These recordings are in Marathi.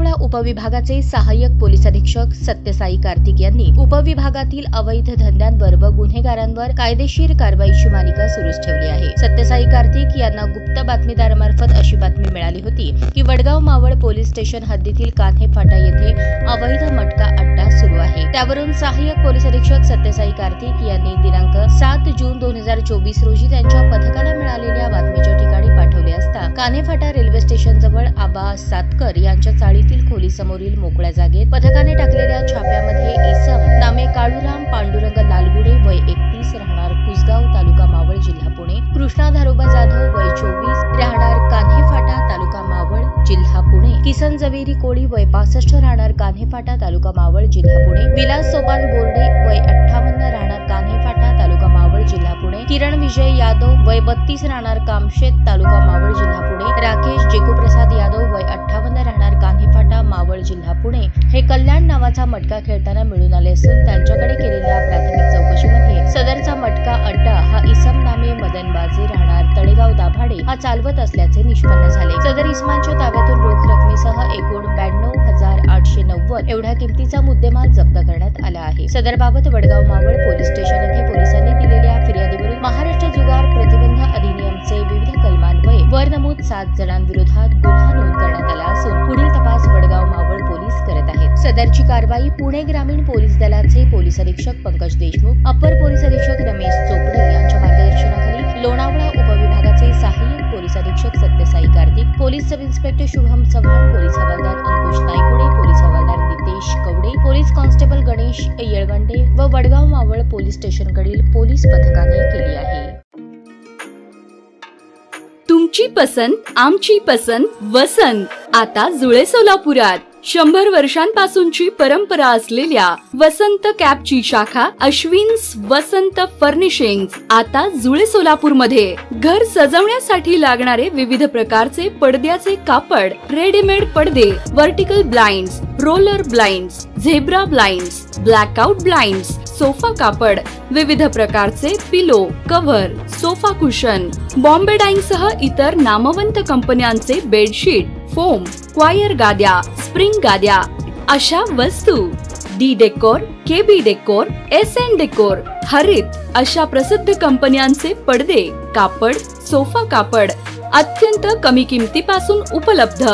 लोणावळा उपविभागाचे सहाय्यक पोलीस अधीक्षक सत्यसाई कार्तिक यांनी उपविभागातील अवैध धंद्यांवर व गुन्हेगारांवर कायदेशीर कारवाईची मालिका सुरूच ठेवली आहे। सत्यसाई कार्तिक यांना गुप्त बातमीदारामार्फत अशी बातमी मिळाली होती की वडगाव मावळ पोलीस स्टेशन हद्दीतील कान्हे फाटा येथे अवैध मटका अड्डा सुरू आहे। त्यावरून सहाय्यक पोलीस अधीक्षक सत्यसाई कार्तिक यांनी दिनांक 7 जून 2024 रोजी त्यांच्या पथकाला मिळालेल्या बातमीच्या ठिकाणी पाठवले असता कान्हे फाटा रेल्वे स्टेशन जवळ आबा सातकर यांच्या चाळीतील खोली समोरील मोकळ्या जागेत पथकाने टाकलेल्या छाप्यामध्ये इसम नामे काळूराम पांडुरंग लालगुडे वय 31 राहणार कुसगाव तालुका मावळ जिल्हा पुणे, कृष्णा धारोबा जाधव वय 24 राहणार कान्हे फाटा तालुका मावळ जिल्हा पुणे, किसन जवेरी कोळी वय 65 राहणार कान्हे फाटा तालुका मावळ जिल्हा पुणे, विलास सोपान बोर्डे वय 58 राहणार कान्हे फाटा तालुका मावळ जिल्हा पुणे, किरण विजय यादव वय 32 राहणार कामशेत तालुका मावळ जिल्हा पुणे, राकेश जेकुप्रसाद यादव वय 58 राहणार कान्हे फाटा मावळ जिल्हा पुणे हे कल्याण नावाचा मटका खेळताना मिळून आले असून त्यांच्याकडे केलेल्या प्राथमिक चौकशीमध्ये सदरचा मटका अड्डा हा इसम नामे मदन बाजे राहणार तळेगाव दाभाडे हा चालवत असल्याचे निष्पन्न झाले। सदर इसमांच्या ताब्यातून रोख रकमेसह एकूण 92,890 एवढ्या किमतीचा मुद्देमाल जप्त करण्यात आला आहे। सदरबाबत वडगाव मावळ पोलीस स्टेशन येथे पोलिसांनी दिलेल्या फिर्यादीवरून महाराष्ट्र जुगार प्रतिबंध अधिनियमचे विविध कलमान्वये वर नमूद 7 जणांविरोधात गुन्हा नोंद करण्यात आला असून पुढील तपास वडगाव मावळ पोलीस करत आहेत। सदरची कारवाई पुणे ग्रामीण पोलीस दलाचे पोलीस अधीक्षक पंकज देशमुख, अप्पर पोलीस अधीक्षक रमेश चोपडे यांच्या मार्गदर्शनाखाली लोणावळा उपविभागाचे सहाय्यक पोलीस अधीक्षक Sathya Sai Kartik, police sub inspector Shubham Chavan, police हवालदार अंकुश नायकोडे, पोलीस हवालदार नितेश कवडे, पोलीस कॉन्स्टेबल गणेश येळवंडे व वडगाव मावळ पोलीस स्टेशनकडील पोलीस पथकाने केली आहे। तुमची पसंत आमची पसंत वसंत आता जुळे सोलापुरात 100 वर्षांपासूनची परंपरा असलेल्या वसंत कॅपची शाखा अश्विन्स वसंत फर्निशिंग्स आता जुळे सोलापूर मध्ये घर सजवण्यासाठी लागणारे विविध प्रकारचे पडद्याचे कापड, रेडीमेड पडदे, vertical blinds, roller blinds, zebra blinds, blackout blinds, sofa कापड, विविध प्रकारचे pillow, cover, sofa cushion, Bombay dyeing सह इतर नामवंत कंपन्यांचे बेडशीट, फोम, क्वायर गाद्या, स्प्रिंग गाद्या अशा वस्तू, D decor, KB decor, SN decor, हरित अशा प्रसिद्ध कंपन्यांचे पडदे, कापड, सोफा कापड अत्यंत कमी किमतीपासून उपलब्ध।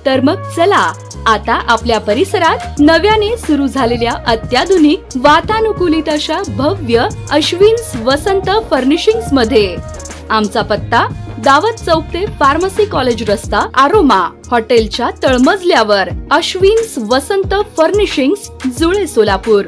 तर मग चला आता आपल्या परिसरात नव्याने सुरू झालेल्या अत्याधुनिक वातानुकूलित अशा भव्य अश्विन्स वसंत फर्निशिंग्स मध्ये। आमचा पत्ता दावत चौक ते फार्मसी कॉलेज रस्ता, आरोमा हॉटेलच्या तळमजल्यावर, अश्विन्स वसंत फर्निशिंग्स जुळे सोलापूर।